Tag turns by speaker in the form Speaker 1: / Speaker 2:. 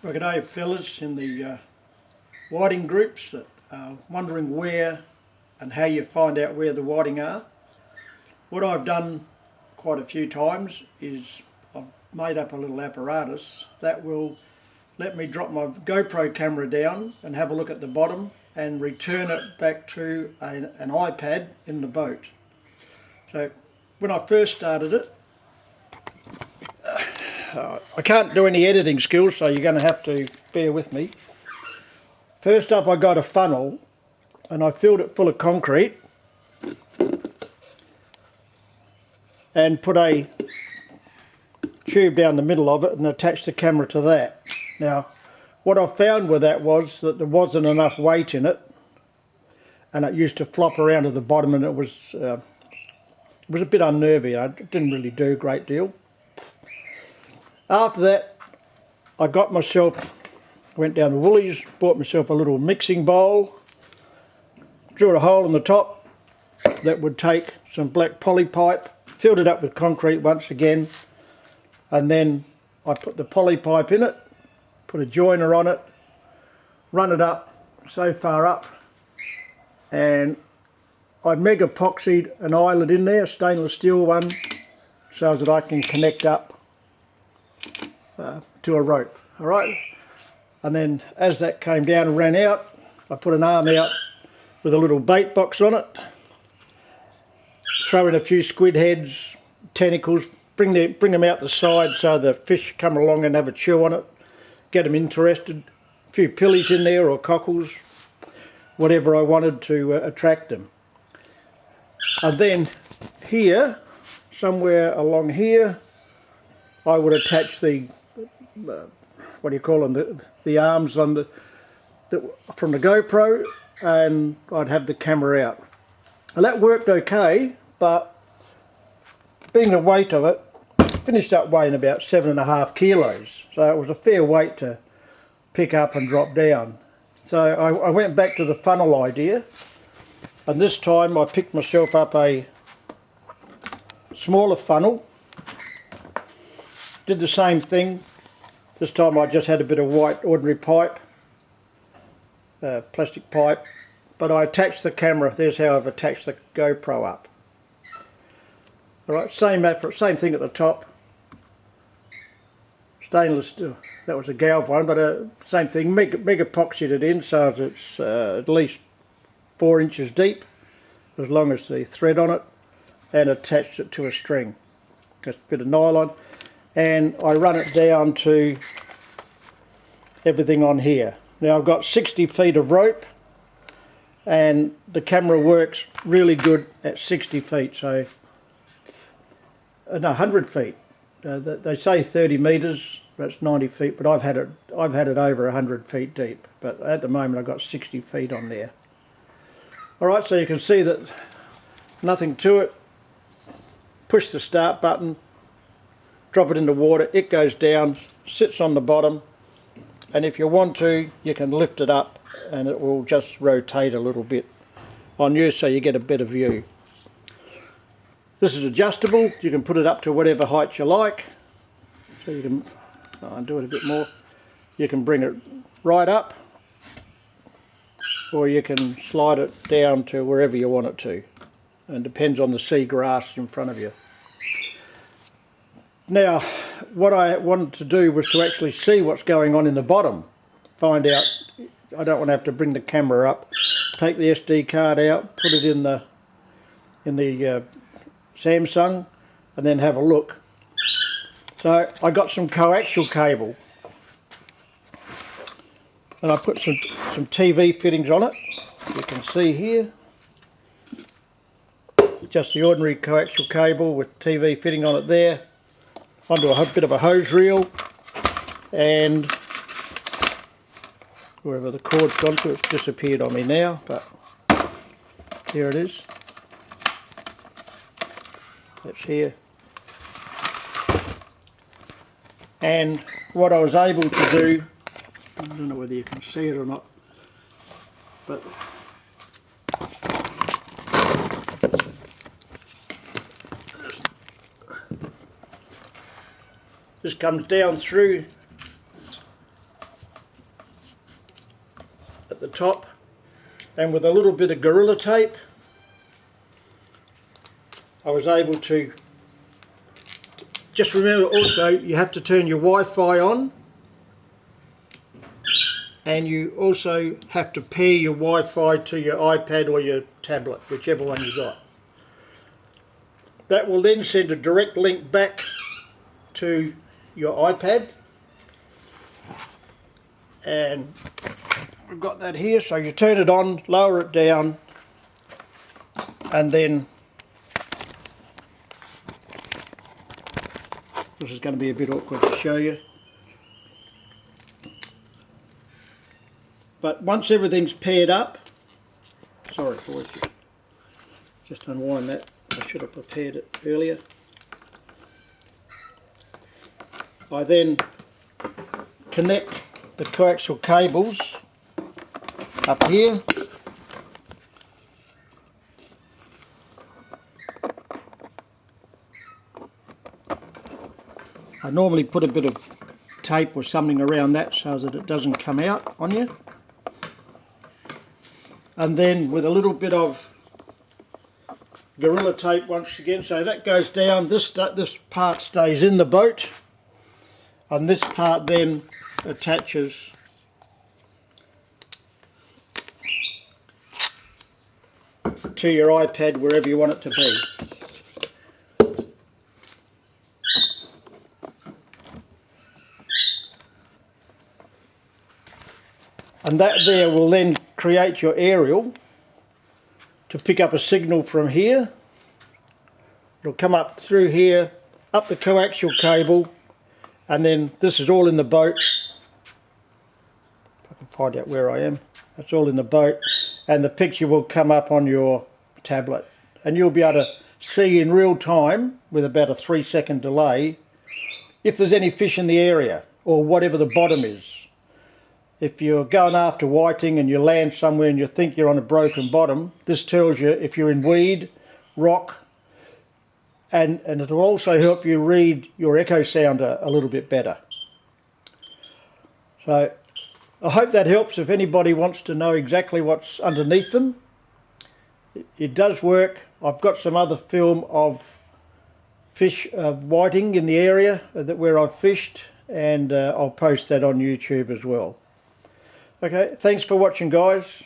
Speaker 1: Well, g'day fellas in the whiting groups that are wondering where and how you find out where the whiting are. What I've done quite a few times is I've made up a little apparatus that will let me drop my GoPro camera down and have a look at the bottom and return it back to an iPad in the boat. So when I first started it, I can't do any editing skills, so you're going to have to bear with me. First up, I got a funnel and I filled it full of concrete and put a tube down the middle of it and attached the camera to that. Now, what I found with that was that there wasn't enough weight in it and it used to flop around to the bottom, and it was a bit unnerving. It didn't really do a great deal. After that, I went down to Woolies, bought myself a little mixing bowl, drilled a hole in the top that would take some black poly pipe, filled it up with concrete once again, and then I put the poly pipe in it, put a joiner on it, run it up so far up, and I meg epoxied an eyelet in there, a stainless steel one, so that I can connect up to a rope. Alright, and then as that came down and ran out, I put an arm out with a little bait box on it, throw in a few squid heads, tentacles, bring them out the side so the fish come along and have a chew on it, get them interested, a few pillies in there or cockles, whatever I wanted to attract them. And then here, somewhere along here, I would attach the what do you call them, the arms on from the GoPro, and I'd have the camera out. And that worked okay, but being the weight of it, finished up weighing about 7.5 kilos, so it was a fair weight to pick up and drop down. So I went back to the funnel idea, and this time I picked myself up a smaller funnel, did the same thing. This time I just had a bit of white ordinary pipe, plastic pipe, but I attached the camera. There's how I've attached the GoPro up. Alright, same thing at the top. Stainless steel, that was a Galv one, but same thing, meg epoxied it in so it's at least 4 inches deep, as long as the thread on it, and attached it to a string. Just a bit of nylon. And I run it down to everything on here. Now I've got 60 feet of rope, and the camera works really good at 60 feet, so no, 100 feet. They say 30 metres, that's 90 feet, but I've had it over 100 feet deep. But at the moment I've got 60 feet on there. Alright, so you can see that nothing to it. Push the start button, drop it in the water, it goes down, sits on the bottom, and if you want to, you can lift it up and it will just rotate a little bit on you so you get a better view. This is adjustable, you can put it up to whatever height you like, so you can undo it a bit more. You can bring it right up, or you can slide it down to wherever you want it to, and depends on the sea grass in front of you. Now, what I wanted to do was to actually see what's going on in the bottom. Find out, I don't want to have to bring the camera up, take the SD card out, put it in the Samsung, and then have a look. So I got some coaxial cable, and I put some TV fittings on it. You can see here, just the ordinary coaxial cable with TV fitting on it there, onto a bit of a hose reel, and wherever the cord's gone to, it's disappeared on me now, but here it is. That's here. And what I was able to do, I don't know whether you can see it or not, but this comes down through at the top, and with a little bit of Gorilla Tape I was able to, just remember also you have to turn your Wi-Fi on, and you also have to pair your Wi-Fi to your iPad or your tablet, whichever one you got. That will then send a direct link back to your iPad, and we've got that here. So you turn it on, lower it down, and then this is going to be a bit awkward to show you, but once everything's paired up, sorry boys, just unwind that, I should have prepared it earlier. I then connect the coaxial cables up here, I normally put a bit of tape or something around that so that it doesn't come out on you, and then with a little bit of Gorilla Tape once again, so that goes down, this part stays in the boat, and this part then attaches to your iPad wherever you want it to be. And that there will then create your aerial to pick up a signal from here. It'll come up through here, up the coaxial cable, and then this is all in the boat. If I can find out where I am, that's all in the boat, and the picture will come up on your tablet, and you'll be able to see in real time with about a 3-second delay if there's any fish in the area or whatever the bottom is. If you're going after whiting and you land somewhere and you think you're on a broken bottom, this tells you if you're in weed, rock, and it will also help you read your echo sounder a little bit better. So I hope that helps if anybody wants to know exactly what's underneath them. It does work. I've got some other film of fish whiting in the area where I've fished, and I'll post that on YouTube as well. Okay, thanks for watching guys.